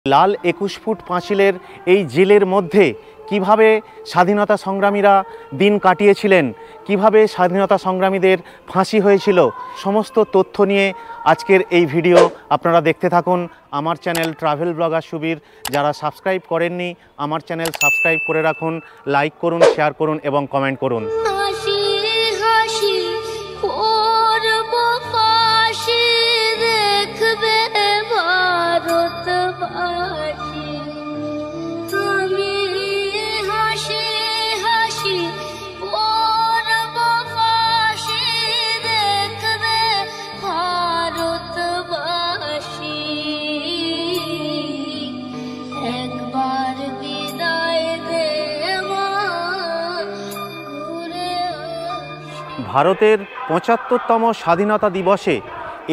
লাল 21 foot পাঁচিলের এই জেলের মধ্যে কিভাবে স্বাধীনতা সংগ্রামীরা দিন কাটিয়েছিলেন, কিভাবে স্বাধীনতা সংগ্রামীদের ফাঁসি হয়েছিল, সমস্ত তথ্য নিয়ে আজকের এই ভিডিও আপনারা দেখতে থাকুন। আমার চ্যানেল ট্রাভেল ব্লগার সুবীর, যারা সাবস্ক্রাইব করেননি আমার চ্যানেল সাবস্ক্রাইব করে রাখুন, লাইক করুন, শেয়ার করুন এবং কমেন্ট করুন। ভারতের ৭৫তম স্বাধীনতা দিবসে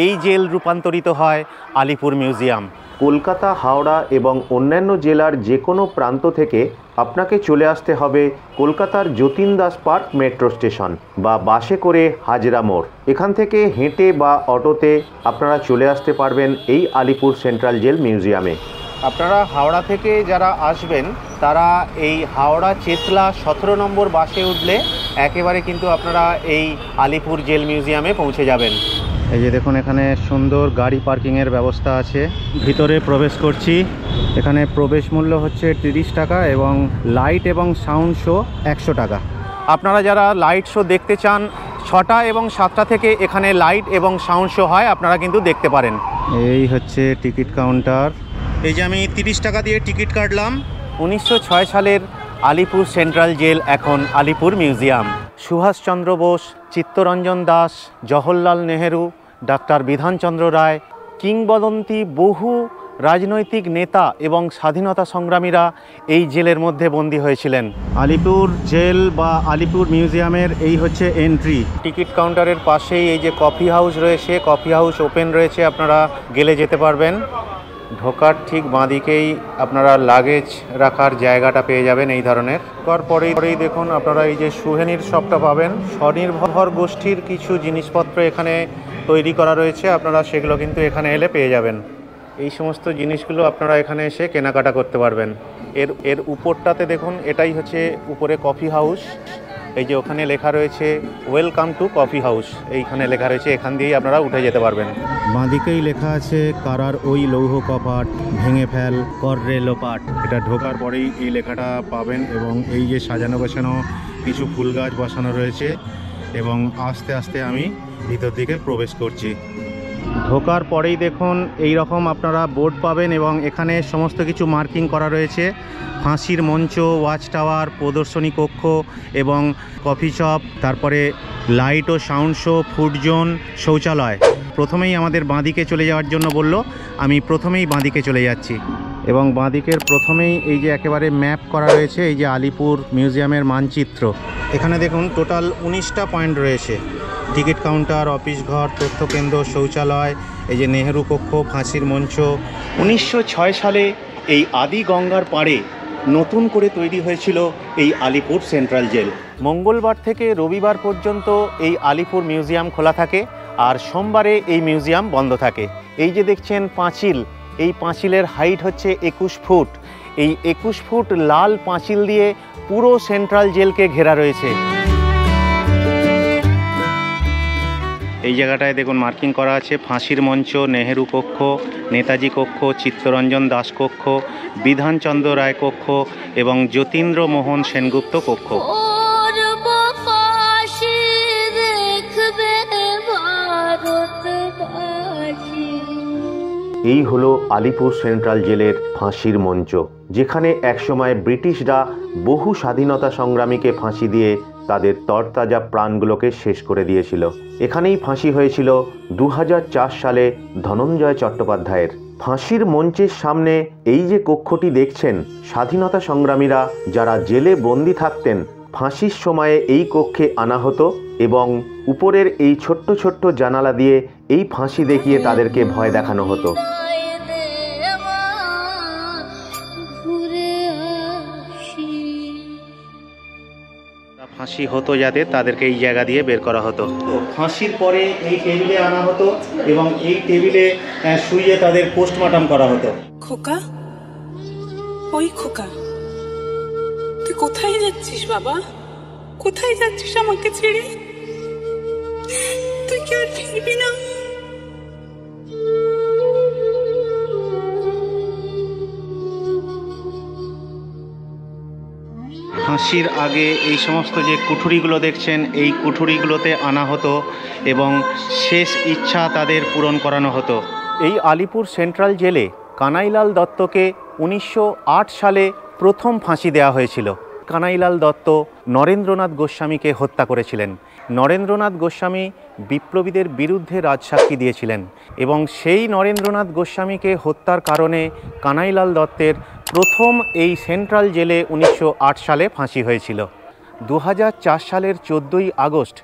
এই জেল রূপান্তরিত হয় আলিপুর মিউজিয়াম। কলকাতা, হাওড়া এবং অন্যান্য জেলার যে কোনো প্রান্ত থেকে আপনাকে চলে আসতে হবে কলকাতার Jatin Das park metro station বা বাসে করে হাজরা মোড়। এখান থেকে হেঁটে বা অটোতে আপনারা চলে আসতে পারবেন এই আলিপুর সেন্ট্রাল জেল মিউজিয়ামে। আপনারা হাওড়া থেকে যারা আসবেন তারা এই হাওড়া চেতলা ১৭ নম্বর বাসে উঠলে একেবারে কিন্তু আপনারা এই আলিপুর জেল মিউজিয়ামে পৌঁছে যাবেন। এই যে দেখুন, এখানে সুন্দর গাড়ি পার্কিংয়ের ব্যবস্থা আছে। ভিতরে প্রবেশ করছি। এখানে প্রবেশ মূল্য হচ্ছে ৩০ টাকা এবং লাইট এবং সাউন্ড শো ১০০ টাকা। আপনারা যারা লাইট শো দেখতে চান ৬টা এবং ৭টা থেকে এখানে লাইট এবং সাউন্ড শো হয়, আপনারা কিন্তু দেখতে পারেন। এই হচ্ছে টিকিট কাউন্টার। এই যে আমি ৩০ টাকা দিয়ে টিকিট কাটলাম। ১৯০৬ সালের আলিপুর সেন্ট্রাল জেল এখন আলিপুর মিউজিয়াম। সুভাষচন্দ্র বোস, চিত্তরঞ্জন দাস, জওহরলাল নেহেরু, ডাক্তার বিধানচন্দ্র রায়, কিংবদন্তি বহু রাজনৈতিক নেতা এবং স্বাধীনতা সংগ্রামীরা এই জেলের মধ্যে বন্দী হয়েছিলেন। আলিপুর জেল বা আলিপুর মিউজিয়ামের এই হচ্ছে এন্ট্রি। টিকিট কাউন্টারের পাশেই এই যে কফি হাউস রয়েছে, কফি হাউস ওপেন রয়েছে, আপনারা গেলে যেতে পারবেন। ঢোকার ঠিক বাঁদিকেই আপনারা লাগেজ রাখার জায়গাটা পেয়ে যাবেন এই ধরনের। তারপরেই দেখুন আপনারা এই যে সুভেনির শপটা পাবেন। স্বনির্ভর গোষ্ঠীর কিছু জিনিসপত্র এখানে তৈরি করা রয়েছে, আপনারা সেগুলো কিন্তু এখানে এলে পেয়ে যাবেন। এই সমস্ত জিনিসগুলো আপনারা এখানে এসে কেনাকাটা করতে পারবেন। এর উপরটাতে দেখুন, এটাই হচ্ছে উপরে কফি হাউস। এই যে ওখানে লেখা রয়েছে ওয়েলকাম টু কফি হাউস, এইখানে লেখা রয়েছে, এখান দিয়েই আপনারা উঠে যেতে পারবেন। বাঁদিকেই লেখা আছে কারার ওই লৌহ কপাট ভেঙে ফেল কর রে লোপাট। এটা ঢোকার পরেই এই লেখাটা পাবেন এবং এই যে সাজানো গোছানো কিছু ফুল গাছ বসানো রয়েছে এবং আস্তে আস্তে আমি ভিতর দিকে প্রবেশ করছি। ঢোকার পরেই দেখুন এই রকম আপনারা বোর্ড পাবেন এবং এখানে সমস্ত কিছু মার্কিং করা রয়েছে। ফাঁসির মঞ্চ, ওয়াচ টাওয়ার, প্রদর্শনী কক্ষ এবং কফি শপ, তারপরে লাইট ও সাউন্ড শো, ফুড জোন, শৌচালয়। প্রথমেই আমাদের বাঁদিকে চলে যাওয়ার জন্য বলল, আমি প্রথমেই বাঁদিকে চলে যাচ্ছি এবং বাঁদিকের প্রথমেই এই যে একেবারে ম্যাপ করা রয়েছে, এই যে আলিপুর মিউজিয়ামের মানচিত্র। এখানে দেখুন টোটাল 19টা পয়েন্ট রয়েছে। টিকিট কাউন্টার, অফিস ঘর, তথ্য কেন্দ্র, শৌচালয়, এই যে নেহেরু কক্ষ, ফাঁসির মঞ্চ। ১৯০৬ সালে এই আদি গঙ্গার পাড়ে নতুন করে তৈরি হয়েছিল এই আলিপুর সেন্ট্রাল জেল। মঙ্গলবার থেকে রবিবার পর্যন্ত এই আলিপুর মিউজিয়াম খোলা থাকে আর সোমবারে এই মিউজিয়াম বন্ধ থাকে। এই যে দেখছেন পাঁচিল, এই পাঁচিলের হাইট হচ্ছে ২১ ফুট। এই ২১ ফুট লাল পাঁচিল দিয়ে পুরো সেন্ট্রাল জেলকে ঘেরা রয়েছে। এই জায়গাটায় দেখুন মার্কিং করা আছে ফাঁসির মঞ্চ, নেহেরু কক্ষ, নেতাজি কক্ষ, চিত্তরঞ্জন দাস কক্ষ, বিধানচন্দ্র রায় কক্ষ এবং যতীন্দ্র মোহন সেনগুপ্ত কক্ষ। এই হলো আলিপুর সেন্ট্রাল জেলের ফাঁসির মঞ্চ, যেখানে একসময় ব্রিটিশরা বহু স্বাধীনতা সংগ্রামীকে ফাঁসি দিয়ে তাদের তরতাজা প্রাণগুলোকে শেষ করে দিয়েছিল। এখানেই ফাঁসি হয়েছিল ২০০৪ সালে ধনঞ্জয় চট্টোপাধ্যায়ের। ফাঁসির মঞ্চের সামনে এই যে কক্ষটি দেখছেন, স্বাধীনতা সংগ্রামীরা যারা জেলে বন্দী থাকতেন ফাঁসির সময়ে এই কক্ষে আনা হতো এবং উপরের এই ছোট্ট ছোট্ট জানালা দিয়ে এই ফাঁসি দেখিয়ে তাদেরকে ভয় দেখানো হতো। ফাঁসি হতো যাতে তাদেরকে এই জায়গা দিয়ে বের করা হতো। ফাঁসির পরে এই টেবিলে আনা হতো এবং এই টেবিলে শুইয়ে তাদের পোস্টমর্টম করা হতো। খোকা ওই খোকা, তুই কোথায় যাচ্ছিস বাবা? কোথায় যাচ্ছিস আমাকে ছেড়ে? তুই কি আর ফিরবি না? ফাঁসির আগে এই সমস্ত যে কুঠুরিগুলো দেখছেন, এই কুঠুরিগুলোতে আনা হতো এবং শেষ ইচ্ছা তাদের পূরণ করানো হতো। এই আলিপুর সেন্ট্রাল জেলে কানাইলাল দত্তকে 1908 সালে প্রথম ফাঁসি দেওয়া হয়েছিল। কানাইলাল দত্ত নরেন্দ্রনাথ গোস্বামীকে হত্যা করেছিলেন। নরেন্দ্রনাথ গোস্বামী বিপ্লবীদের বিরুদ্ধে রাজসাক্ষী দিয়েছিলেন এবং সেই নরেন্দ্রনাথ গোস্বামীকে হত্যার কারণে কানাইলাল দত্তের প্রথম এই সেন্ট্রাল জেলে 1908 সালে ফাঁসি হয়েছিল। 2004 সালের 14ই আগস্ট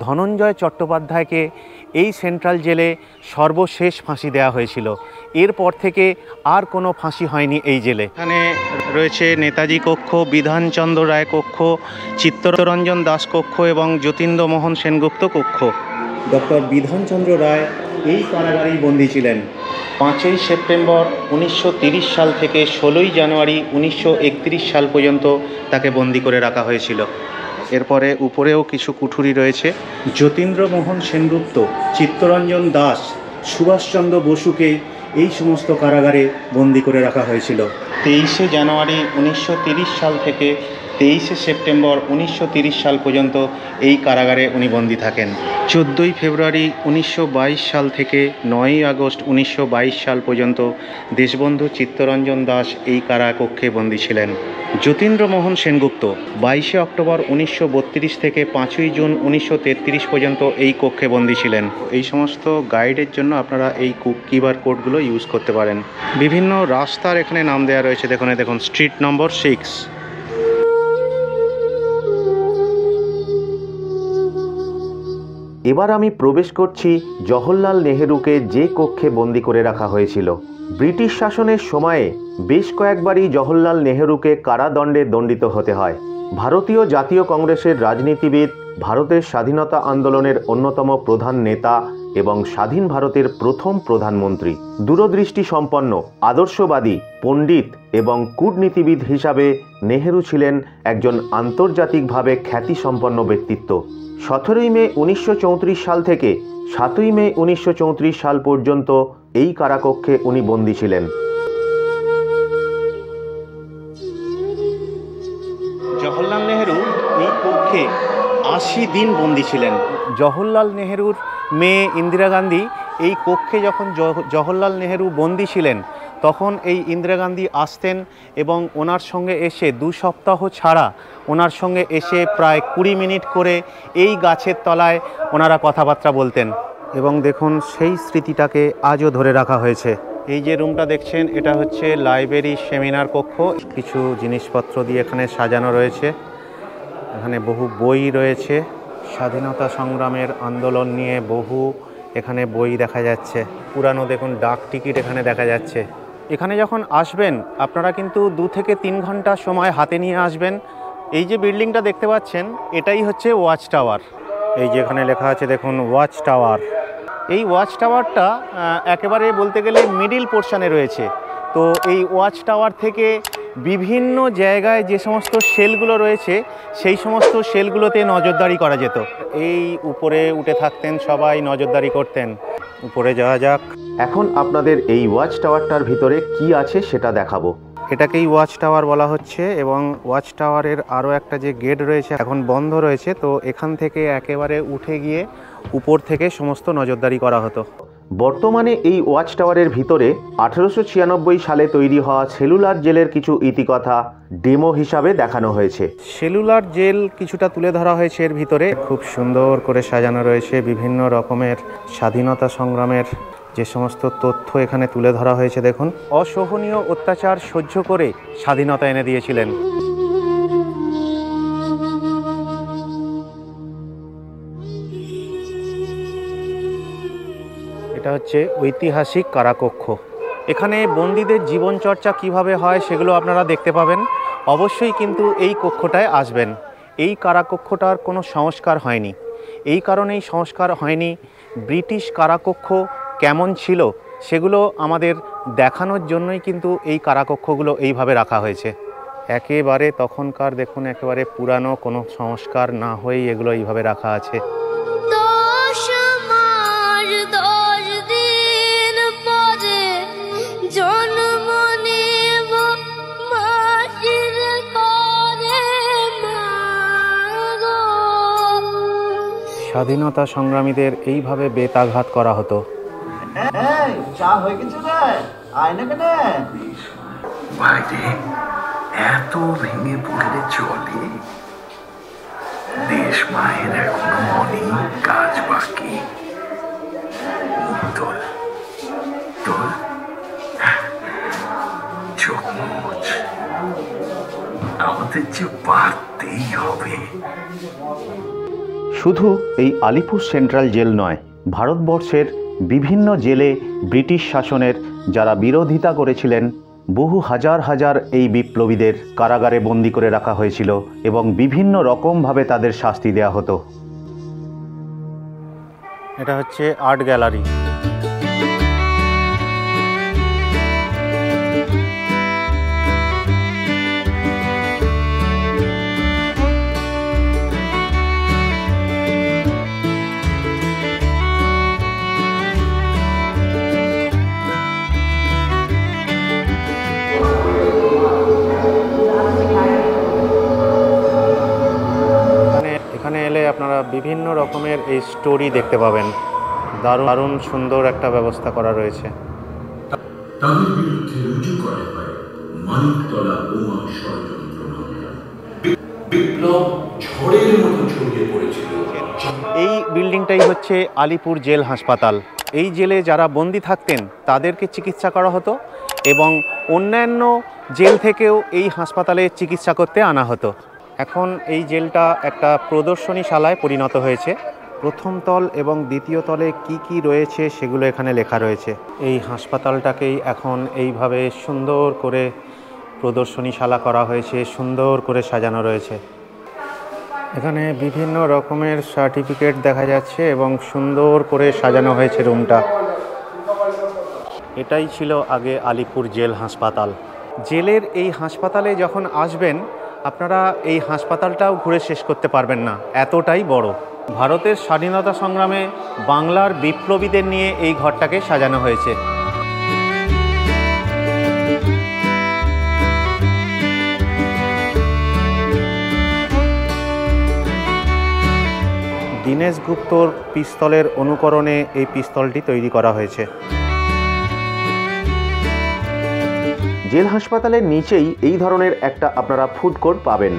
ধনঞ্জয় চট্টোপাধ্যায়কে এই সেন্ট্রাল জেলে সর্বশেষ ফাঁসি দেওয়া হয়েছিল। এরপর থেকে আর কোনো ফাঁসি হয়নি এই জেলে। এখানে রয়েছে নেতাজি কক্ষ, বিধানচন্দ্র রায় কক্ষ, চিত্তরঞ্জন দাস কক্ষ এবং যতীন্দ্রমোহন সেনগুপ্ত কক্ষ। ডক্টর বিধানচন্দ্র রায় এই কারাগারেই বন্দী ছিলেন। 5ই সেপ্টেম্বর 1930 সাল থেকে 16ই জানুয়ারি 1931 সাল পর্যন্ত তাকে বন্দী করে রাখা হয়েছিল। এরপরে উপরেও কিছু কুঠুরি রয়েছে। যতীন্দ্রমোহন সেনগুপ্ত, চিত্তরঞ্জন দাস, সুভাষচন্দ্র বসুকে এই সমস্ত কারাগারে বন্দী করে রাখা হয়েছিল। 23শে জানুয়ারি 1930 সাল থেকে 23শে সেপ্টেম্বর 1930 সাল পর্যন্ত এই কারাগারে উনি বন্দী থাকেন। 14ই ফেব্রুয়ারি 1922 সাল থেকে 9ই আগস্ট 1922 সাল পর্যন্ত দেশবন্ধু চিত্তরঞ্জন দাস এই কারাকক্ষে বন্দী ছিলেন। যতীন্দ্রমোহন সেনগুপ্ত 22শে অক্টোবর 1932 থেকে 5ই জুন 1933 পর্যন্ত এই কক্ষে বন্দী ছিলেন। এই সমস্ত গাইডের জন্য আপনারা এই কিউআর কোডগুলো ইউজ করতে পারেন। বিভিন্ন রাস্তার এখানে নাম দেওয়া রয়েছে। দেখুন স্ট্রিট নম্বর 6। এবার আমি প্রবেশ করছি জওহরলাল নেহেরুকে যে কক্ষে বন্দী করে রাখা হয়েছিল। ব্রিটিশ শাসনের সময়ে বেশ কয়েকবারই জওহরলাল নেহেরুকে কারাদণ্ডে দণ্ডিত হতে হয়। ভারতীয় জাতীয় কংগ্রেসের রাজনীতিবিদ, ভারতের স্বাধীনতা আন্দোলনের অন্যতম প্রধান নেতা এবং স্বাধীন ভারতের প্রথম প্রধানমন্ত্রী। দূরদৃষ্টি সম্পন্ন, আদর্শবাদী, পণ্ডিত এবং কূটনীতিবিদ হিসাবে নেহেরু ছিলেন একজন আন্তর্জাতিকভাবে খ্যাতিসম্পন্ন ব্যক্তিত্ব। 17ই মে 1934 সাল থেকে 7ই মে 1934 সাল পর্যন্ত এই কারাকক্ষে উনি বন্দী ছিলেন। জওহরলাল নেহেরু এই কক্ষে 80 দিন বন্দী ছিলেন। জওহরলাল নেহেরুর মেয়ে ইন্দিরা গান্ধী এই কক্ষে যখন জওহরলাল নেহেরু বন্দী ছিলেন তখন এই ইন্দিরা গান্ধী আসতেন এবং ওনার সঙ্গে এসে 2 সপ্তাহ ছাড়া ওনার সঙ্গে এসে প্রায় 20 মিনিট করে এই গাছের তলায় ওনারা কথাবার্তা বলতেন এবং দেখুন সেই স্মৃতিটাকে আজও ধরে রাখা হয়েছে। এই যে রুমটা দেখছেন এটা হচ্ছে লাইব্রেরি সেমিনার কক্ষ। কিছু জিনিসপত্র দিয়ে এখানে সাজানো রয়েছে। এখানে বহু বই রয়েছে, স্বাধীনতা সংগ্রামের আন্দোলন নিয়ে বহু এখানে বই দেখা যাচ্ছে। পুরানো দেখুন ডাক টিকিট এখানে দেখা যাচ্ছে। এখানে যখন আসবেন আপনারা কিন্তু 2 থেকে 3 ঘন্টা সময় হাতে নিয়ে আসবেন। এই যে বিল্ডিংটা দেখতে পাচ্ছেন এটাই হচ্ছে ওয়াচ টাওয়ার। এই যে এখানে লেখা আছে দেখুন ওয়াচ টাওয়ার। এই ওয়াচ টাওয়ারটা একেবারে বলতে গেলে মিডিল পোর্শনে রয়েছে। তো এই ওয়াচ টাওয়ার থেকে বিভিন্ন জায়গায় যে সমস্ত সেলগুলো রয়েছে সেই সমস্ত সেলগুলোতে নজরদারি করা যেত। এই উপরে উঠে থাকতেন সবাই, নজরদারি করতেন। উপরে যাওয়া যাক। এখন আপনাদের এই ওয়াচ টাওয়ারটার ভিতরে কি আছে সেটা দেখাবো। এটাকেই ওয়াচ টাওয়ার বলা হচ্ছে এবং ওয়াচ টাওয়ারের আরও একটা যে গেট রয়েছে এখন বন্ধ রয়েছে। তো এখান থেকে একেবারে উঠে গিয়ে উপর থেকে সমস্ত নজরদারি করা হতো। বর্তমানে এই ওয়াচ টাওয়ারের ভিতরে 1896 সালে তৈরি হওয়া সেলুলার জেলের কিছু ইতিকথা ডেমো হিসাবে দেখানো হয়েছে। সেলুলার জেল কিছুটা তুলে ধরা হয়েছে এর ভিতরে। খুব সুন্দর করে সাজানো রয়েছে। বিভিন্ন রকমের স্বাধীনতা সংগ্রামের যে সমস্ত তথ্য এখানে তুলে ধরা হয়েছে। দেখুন, অসহনীয় অত্যাচার সহ্য করে স্বাধীনতা এনে দিয়েছিলেন। এটা হচ্ছে ঐতিহাসিক কারাকক্ষ। এখানে বন্দীদের জীবনচর্চা কিভাবে হয় সেগুলো আপনারা দেখতে পাবেন। অবশ্যই কিন্তু এই কক্ষটায় আসবেন। এই কারাকক্ষটার কোনো সংস্কার হয়নি। এই কারণেই সংস্কার হয়নি, ব্রিটিশ কারাকক্ষ কেমন ছিল সেগুলো আমাদের দেখানোর জন্যই কিন্তু এই কারাকক্ষগুলো এইভাবে রাখা হয়েছে। একেবারে তখনকার দেখুন, একেবারে পুরানো, কোনো সংস্কার না হয়েই এগুলো এইভাবে রাখা আছে। স্বাধীনতা সংগ্রামীদের এইভাবে বেতাঘাত করা হতো। চা হয়ে গেছে রে, আয় না কেন? বাইরে এত ভেঙে পড়লে চলে? দেশ মায়ের এখনো অনেক কাজ বাকি। তোল তোল, চোখ মুছ, আমাদের যে পারতেই হবে। শুধু এই আলিপুর সেন্ট্রাল জেল নয়, ভারতবর্ষের বিভিন্ন জেলে ব্রিটিশ শাসনের যারা বিরোধিতা করেছিলেন, বহু হাজার হাজার এই বিপ্লবীদের কারাগারে বন্দি করে রাখা হয়েছিল এবং বিভিন্ন রকমভাবে তাদের শাস্তি দেওয়া হতো। এটা হচ্ছে আর্ট গ্যালারি। এখানে এলে আপনারা বিভিন্ন রকমের এই স্টোরি দেখতে পাবেন। দারুণ দারুণ সুন্দর একটা ব্যবস্থা করা রয়েছে। তাদের বিরুদ্ধে রুজু করা হয় মানিকতলা বোমা ষড়যন্ত্র মামলা। বিপ্লব ঝড়ের মতো ছড়িয়ে পড়েছিল। এই বিল্ডিংটাই হচ্ছে আলিপুর জেল হাসপাতাল। এই জেলে যারা বন্দি থাকতেন তাদেরকে চিকিৎসা করা হতো এবং অন্যান্য জেল থেকেও এই হাসপাতালে চিকিৎসা করতে আনা হতো। এখন এই জেলটা একটা প্রদর্শনীশালায় পরিণত হয়েছে। প্রথম তল এবং দ্বিতীয় তলে কি কি রয়েছে সেগুলো এখানে লেখা রয়েছে। এই হাসপাতালটাকেই এখন এইভাবে সুন্দর করে প্রদর্শনীশালা করা হয়েছে, সুন্দর করে সাজানো রয়েছে। এখানে বিভিন্ন রকমের সার্টিফিকেট দেখা যাচ্ছে এবং সুন্দর করে সাজানো হয়েছে রুমটা। এটাই ছিল আগে আলিপুর জেল হাসপাতাল। জেলের এই হাসপাতালে যখন আসবেন আপনারা এই হাসপাতালটাও ঘুরে শেষ করতে পারবেন না, এতটাই বড়। ভারতের স্বাধীনতা সংগ্রামে বাংলার বিপ্লবীদের নিয়ে এই ঘরটাকে সাজানো হয়েছে। দীনেশ গুপ্তর পিস্তলের অনুকরণে এই পিস্তলটি তৈরি করা হয়েছে। জেল হাসপাতালের নিচেই এই ধরনের একটা আপনারা ফুড কোর্ট পাবেন।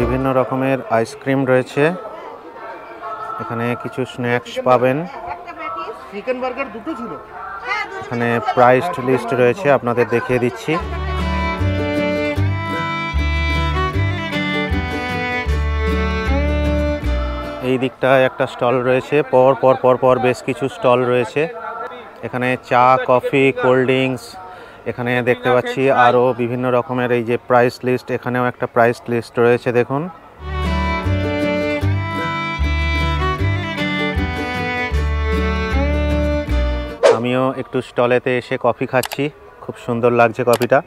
বিভিন্ন রকমের আইসক্রিম রয়েছে, এখানে কিছু স্ন্যাক্স পাবেন। চিকেন বার্গার দুটো ছিল। এখানে প্রাইস লিস্ট রয়েছে, আপনাদের দেখিয়ে দিচ্ছি। এই দিকটায় একটা স্টল রয়েছে, পর বেশ কিছু স্টল রয়েছে। এখানে চা, কফি, কোল্ড ড্রিঙ্কস, এখানে দেখতে পাচ্ছি আরও বিভিন্ন রকমের এই যে প্রাইস লিস্ট, এখানেও একটা প্রাইস লিস্ট রয়েছে দেখুন। আমিও একটু স্টলেতে এসে কফি খাচ্ছি, খুব সুন্দর লাগছে কফিটা।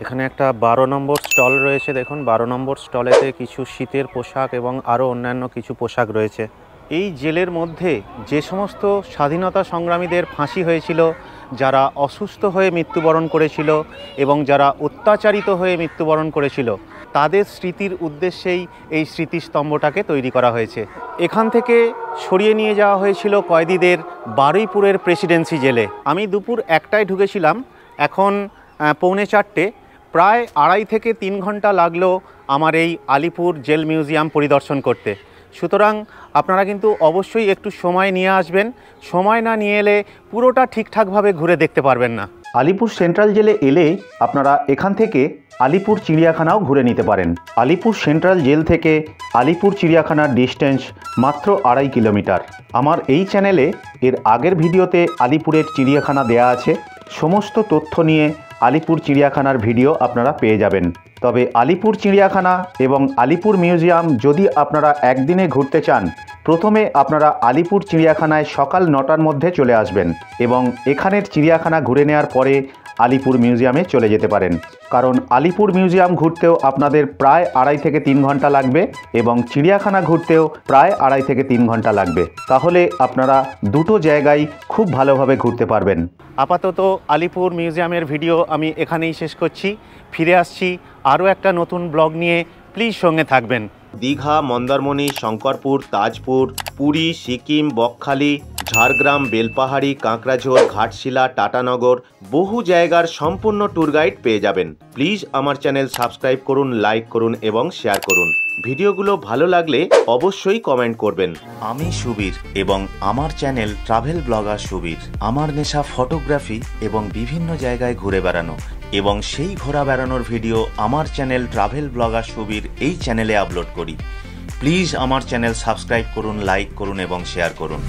এখানে একটা 12 নম্বর স্টল রয়েছে দেখুন। 12 নম্বর স্টলেতে কিছু শীতের পোশাক এবং আরও অন্যান্য কিছু পোশাক রয়েছে। এই জেলের মধ্যে যে সমস্ত স্বাধীনতা সংগ্রামীদের ফাঁসি হয়েছিল, যারা অসুস্থ হয়ে মৃত্যুবরণ করেছিল এবং যারা অত্যাচারিত হয়ে মৃত্যুবরণ করেছিল, তাদের স্মৃতির উদ্দেশ্যেই এই স্মৃতিস্তম্ভটাকে তৈরি করা হয়েছে। এখান থেকে সরিয়ে নিয়ে যাওয়া হয়েছিল কয়েদিদের বারুইপুরের প্রেসিডেন্সি জেলে। আমি দুপুর 1টায় ঢুকেছিলাম, এখন 3:45। প্রায় 2.5 থেকে 3 ঘন্টা লাগলো আমার এই আলিপুর জেল মিউজিয়াম পরিদর্শন করতে। সুতরাং আপনারা কিন্তু অবশ্যই একটু সময় নিয়ে আসবেন। সময় না নিয়ে এলে পুরোটা ঠিকঠাকভাবে ঘুরে দেখতে পারবেন না। আলিপুর সেন্ট্রাল জেলে এলে আপনারা এখান থেকে আলিপুর চিড়িয়াখানাও ঘুরে নিতে পারেন। আলিপুর সেন্ট্রাল জেল থেকে আলিপুর চিড়িয়াখানার ডিস্টেন্স মাত্র 2.5 কিলোমিটার। আমার এই চ্যানেলে এর আগের ভিডিওতে আলিপুরের চিড়িয়াখানা দেয়া আছে, সমস্ত তথ্য নিয়ে আলিপুর চিড়িয়াখানার ভিডিও আপনারা পেয়ে যাবেন। তবে আলিপুর চিড়িয়াখানা এবং আলিপুর মিউজিয়াম যদি আপনারা একদিনে ঘুরতে চান প্রথমে আপনারা আলিপুর চিড়িয়াখানায় সকাল 9টার মধ্যে চলে আসবেন এবং এখানের চিড়িয়াখানা ঘুরে নেওয়ার পরে আলিপুর মিউজিয়ামে চলে যেতে পারেন, কারণ আলিপুর মিউজিয়াম ঘুরতেও আপনাদের প্রায় 2.5 থেকে 3 ঘন্টা লাগবে এবং চিড়িয়াখানা ঘুরতেও প্রায় 2.5 থেকে 3 ঘন্টা লাগবে। তাহলে আপনারা দুটো জায়গায় খুব ভালোভাবে ঘুরতে পারবেন। আপাতত আলিপুর মিউজিয়ামের ভিডিও আমি এখানেই শেষ করছি। ফিরে আসছি আরও একটা নতুন ব্লগ নিয়ে, প্লিজ সঙ্গে থাকবেন। দীঘা, মন্দারমণি, শঙ্করপুর, তাজপুর, পুরী, সিকিম, বকখালি, ঝাড়গ্রাম, বেলপাহাড়ি, কাঁকড়াঝোড়, ঘাটশিলা, টাটানগর বহু জায়গার সম্পূর্ণ ট্যুর গাইড পেয়ে যাবেন। প্লিজ আমার চ্যানেল সাবস্ক্রাইব করুন, লাইক করুন এবং শেয়ার করুন। ভিডিওগুলো ভালো লাগলে অবশ্যই কমেন্ট করবেন। আমি সুবীর এবং আমার চ্যানেল ট্রাভেল ব্লগার সুবীর। আমার নেশা ফটোগ্রাফি এবং বিভিন্ন জায়গায় ঘুরে বেড়ানো, এবং সেই ঘোরা বেড়ানোর ভিডিও আমার চ্যানেল ট্রাভেল ব্লগার সুবীর এই চ্যানেলে আপলোড করি। প্লিজ আমার চ্যানেল সাবস্ক্রাইব করুন, লাইক করুন এবং শেয়ার করুন।